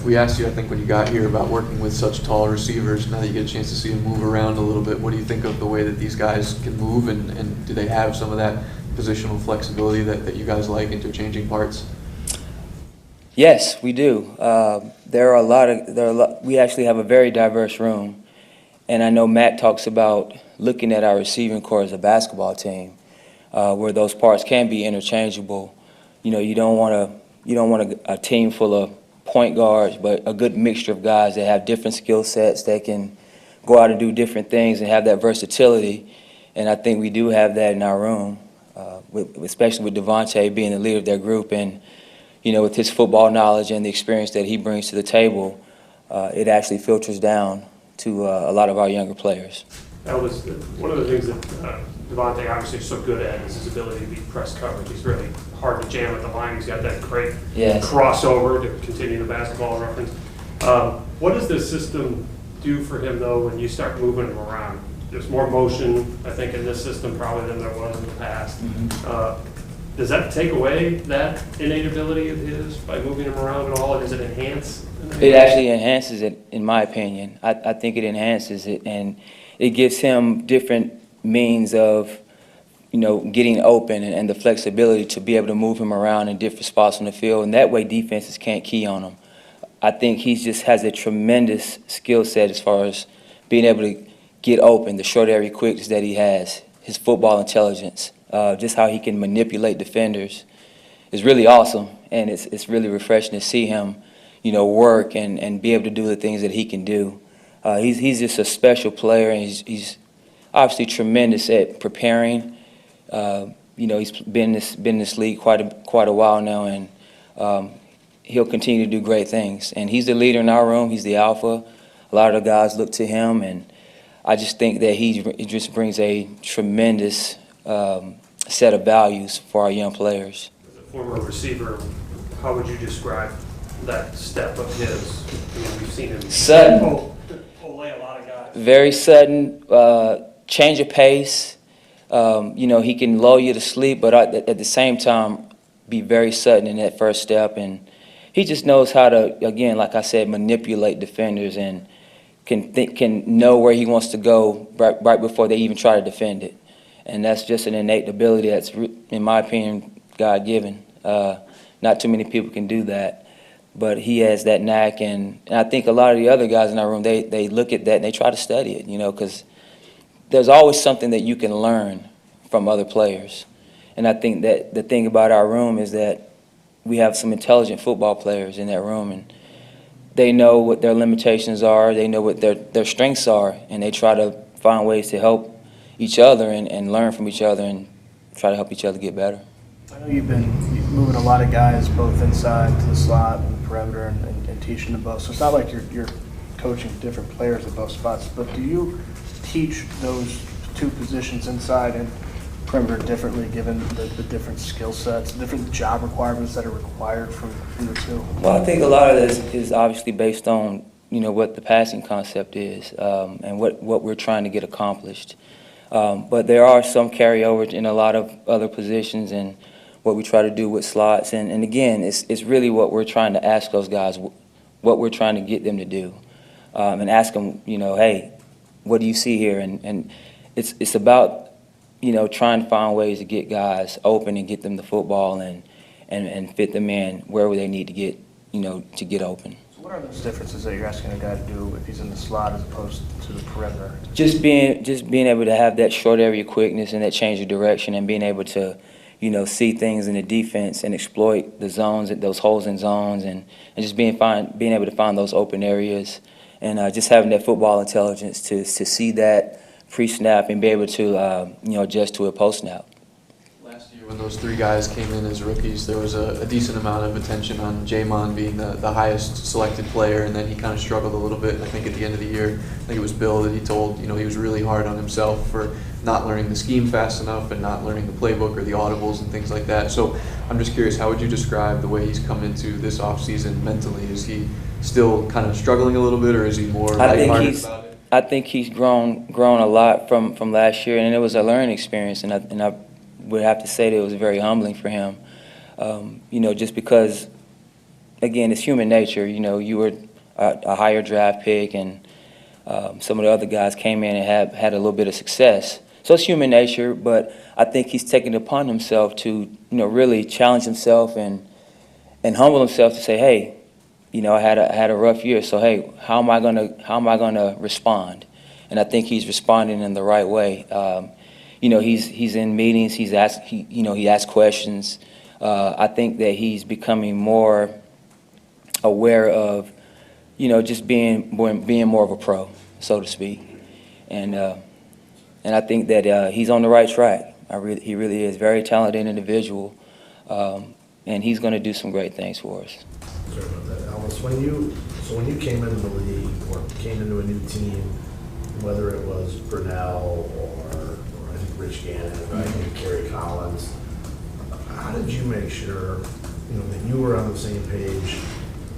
We asked you, I think, when you got here about working with such tall receivers. Now that you get a chance to see them move around a little bit, what do you think of the way that these guys can move, and do they have some of that positional flexibility that you guys like, interchanging parts? Yes, we do. We actually have a very diverse room, and I know Matt talks about looking at our receiving corps as a basketball team, where those parts can be interchangeable. You know, you don't want a team full of point guards, but a good mixture of guys that have different skill sets that can go out and do different things and have that versatility. And I think we do have that in our room, especially with Devontae being the leader of their group, and you know, with his football knowledge and the experience that he brings to the table, it actually filters down to a lot of our younger players. That was one of the things that Devontae obviously is so good at, is his ability to beat press coverage. He's really hard to jam at the line. He's got that great crossover, to continue the basketball reference. What does this system do for him, though, when you start moving him around? There's more motion, I think, in this system probably than there was in the past. Does that take away that innate ability of his by moving him around at all, or does it enhance? It actually enhances it, in my opinion. I think it enhances it, and it gives him different means of, you know, getting open and the flexibility to be able to move him around in different spots on the field, and that way defenses can't key on him. I think he just has a tremendous skill set as far as being able to get open, the short area quickness that he has, his football intelligence. Just how he can manipulate defenders is really awesome, and it's really refreshing to see him, you know, work and be able to do the things that he can do. He's just a special player, and he's obviously tremendous at preparing. You know, he's been in this league quite a while now, and he'll continue to do great things. And he's the leader in our room. He's the alpha. A lot of the guys look to him, and I just think that he just brings a tremendous set of values for our young players. As a former receiver, how would you describe that step of his? I mean, we've seen him sudden, lay a lot of guys. Very sudden, change of pace. You know, he can lull you to sleep, but at the same time, be very sudden in that first step. And he just knows how to, again, like I said, manipulate defenders, and can know where he wants to go right before they even try to defend it. And that's just an innate ability that's, in my opinion, God-given. Not too many people can do that, but he has that knack. And I think a lot of the other guys in our room, they look at that and they try to study it, you know, because there's always something that you can learn from other players. And I think that the thing about our room is that we have some intelligent football players in that room, and they know what their limitations are, they know what their strengths are, and they try to find ways to help each other and learn from each other and try to help each other get better. I know you've been moving a lot of guys both inside to the slot and the perimeter and teaching them both. So it's not like you're coaching different players at both spots, but do you teach those two positions inside and perimeter differently given the different skill sets, different job requirements that are required from the two? Well, I think a lot of this is obviously based on, you know, what the passing concept is, and what we're trying to get accomplished. But there are some carryovers in a lot of other positions, and what we try to do with slots. And again, it's really what we're trying to ask those guys, what we're trying to get them to do, and ask them, you know, hey, what do you see here? And it's about, you know, trying to find ways to get guys open and get them the football and fit them in wherever they need to get, you know, to get open. What are those differences that you're asking a guy to do if he's in the slot as opposed to the perimeter? Just being able to have that short area quickness and that change of direction, and being able to, you know, see things in the defense and exploit the zones, those holes in zones, and just being able to find those open areas, and just having that football intelligence to see that pre-snap and be able to, you know, adjust to it post-snap. Last year, when those three guys came in as rookies, there was a decent amount of attention on Jamon being the highest selected player, and then he kind of struggled a little bit. And I think at the end of the year, I think it was Bill that he told, you know, he was really hard on himself for not learning the scheme fast enough and not learning the playbook or the audibles and things like that. So I'm just curious, how would you describe the way he's come into this offseason mentally? Is he still kind of struggling a little bit, or is he more lighthearted about it? I think he's grown a lot from last year, and it was a learning experience, and I would have to say that it was very humbling for him. You know, just because again, it's human nature. You know, you were a higher draft pick, and some of the other guys came in and had a little bit of success. So it's human nature, but I think he's taken it upon himself to, really challenge himself and humble himself to say, hey, I had a rough year, so hey, how am I gonna respond? And I think he's responding in the right way. He's in meetings, he asks questions. I think that he's becoming more aware of, just being more of a pro, so to speak. And I think that he's on the right track. He really is very talented individual, and he's going to do some great things for us. Sorry about that, Alice. When you came into the league or came into a new team, whether it was Brunell or I think Rich Gannon, right, and Kerry Collins, how did you make sure that you were on the same page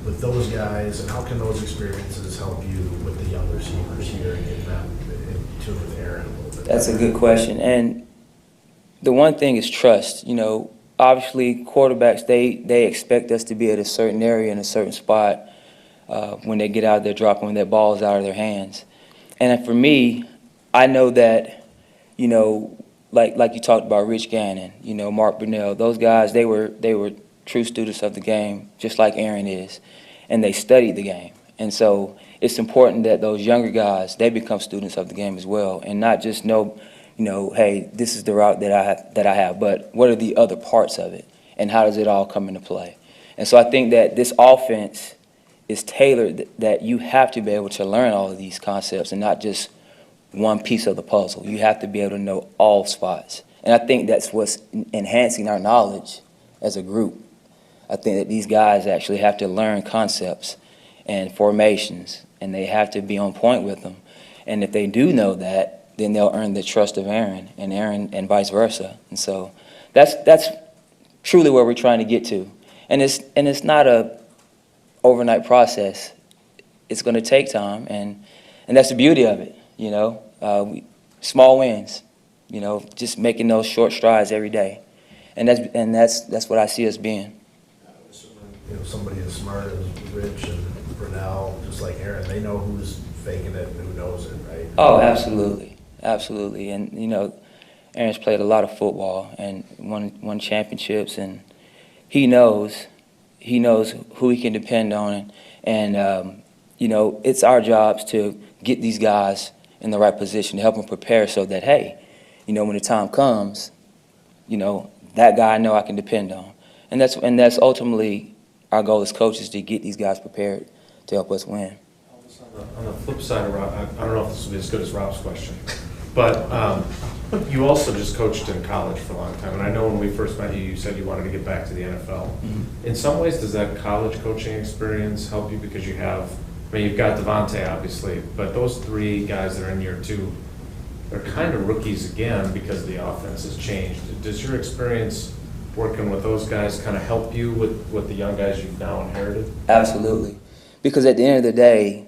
with those guys, and how can those experiences help you with the young receivers here and get them in tune with Aaron a little bit? That's a good question, and the one thing is trust. Obviously quarterbacks, they expect us to be at a certain area in a certain spot when they get out there dropping their balls out of their hands. And for me, I know that, like you talked about Rich Gannon, Mark Brunell, those guys, they were true students of the game, just like Aaron is, and they studied the game. And so it's important that those younger guys, they become students of the game as well, and not just know, hey, this is the route that I have, but what are the other parts of it, and how does it all come into play? And so I think that this offense is tailored that you have to be able to learn all of these concepts and not just one piece of the puzzle. You have to be able to know all spots. And I think that's what's enhancing our knowledge as a group. I think that these guys actually have to learn concepts and formations, and they have to be on point with them. And if they do know that, then they'll earn the trust of Aaron and vice versa. And so that's truly where we're trying to get to. And it's not a overnight process. It's going to take time, and that's the beauty of it. Small wins. Just making those short strides every day, and that's what I see us being. Somebody as smart as Rich and Brunell, just like Aaron, they know who's faking it and who knows it, right? Oh, absolutely, absolutely. And Aaron's played a lot of football and won championships, and he knows who he can depend on, and it's our jobs to get these guys in the right position to help them prepare so that, hey, when the time comes, that guy I know I can depend on. And that's ultimately our goal as coaches, to get these guys prepared to help us win. On the flip side of Rob, I don't know if this will be as good as Rob's question, but you also just coached in college for a long time, and I know when we first met you, you said you wanted to get back to the NFL. Mm-hmm. In some ways, does that college coaching experience help you because you've got Devontae, obviously, but those three guys that are in year two, they're kind of rookies again because the offense has changed. Does your experience working with those guys kind of help you with the young guys you've now inherited? Absolutely. Because at the end of the day,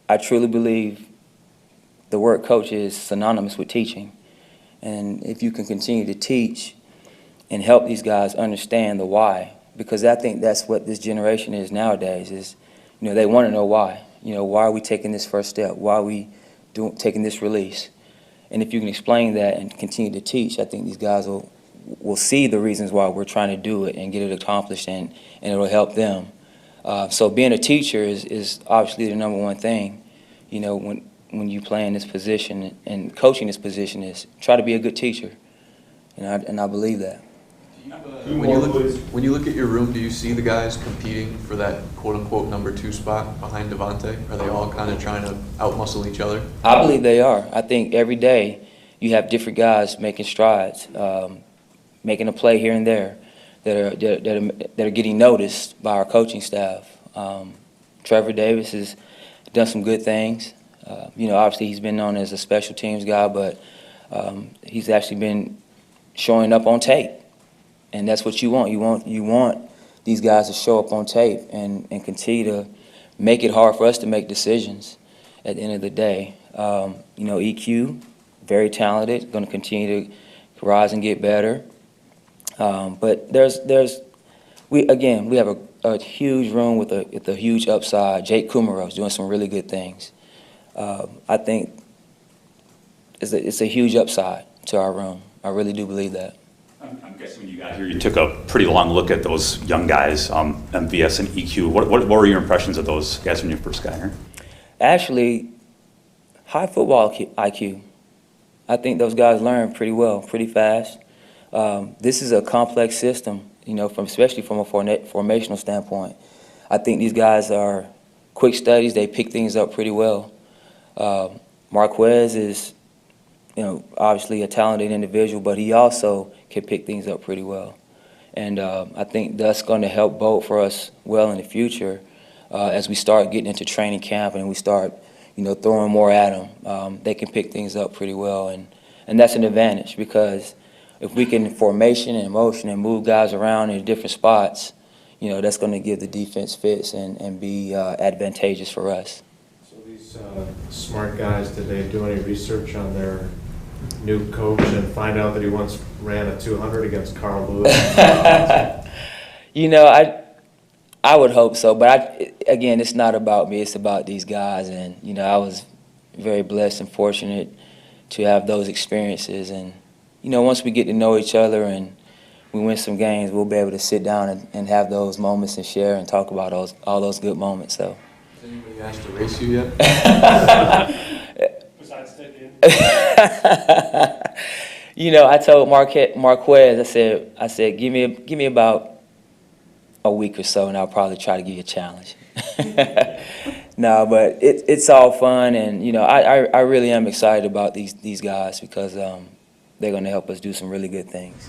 I truly believe the word coach is synonymous with teaching. And if you can continue to teach and help these guys understand the why, because I think that's what this generation is nowadays, is, they want to know why. Why are we taking this first step? Why are we taking this release? And if you can explain that and continue to teach, I think these guys will see the reasons why we're trying to do it and get it accomplished, and it'll help them. So being a teacher is obviously the number one thing. When you play in this position and coaching this position, is try to be a good teacher, and I believe that. When you look at your room, do you see the guys competing for that quote-unquote number 2 spot behind Devontae? Are they all kind of trying to outmuscle each other? I believe they are. I think every day you have different guys making strides, making a play here and there that are getting noticed by our coaching staff. Trevor Davis has done some good things. Obviously he's been known as a special teams guy, but he's actually been showing up on tape. And that's what you want. You want these guys to show up on tape and continue to make it hard for us to make decisions at the end of the day. EQ, very talented, going to continue to rise and get better. But we have a huge room with a huge upside. Jake Kumarov's doing some really good things. I think it's a huge upside to our room. I really do believe that. I'm guessing when you got here, you took a pretty long look at those young guys, MVS and EQ. What were your impressions of those guys when you first got here? Actually, high football IQ. I think those guys learn pretty well, pretty fast. This is a complex system, especially from a formational standpoint. I think these guys are quick studies. They pick things up pretty well. Marquez is, obviously a talented individual, but he also can pick things up pretty well. And I think that's going to help bode for us well in the future as we start getting into training camp and we start, throwing more at them. They can pick things up pretty well, and that's an advantage because if we can formation and motion and move guys around in different spots, that's going to give the defense fits and be advantageous for us. So these smart guys, did they do any research on their new coach and find out that he once ran a 200 against Carl Lewis? I would hope so, but again, it's not about me, it's about these guys, and I was very blessed and fortunate to have those experiences, and once we get to know each other and we win some games, we'll be able to sit down and have those moments and share and talk about all those good moments. So. Has anybody asked to race you yet? Besides taking. I told Marquez, I said, give me about a week or so, and I'll probably try to give you a challenge. No, but it's all fun, and I really am excited about these guys because they're going to help us do some really good things.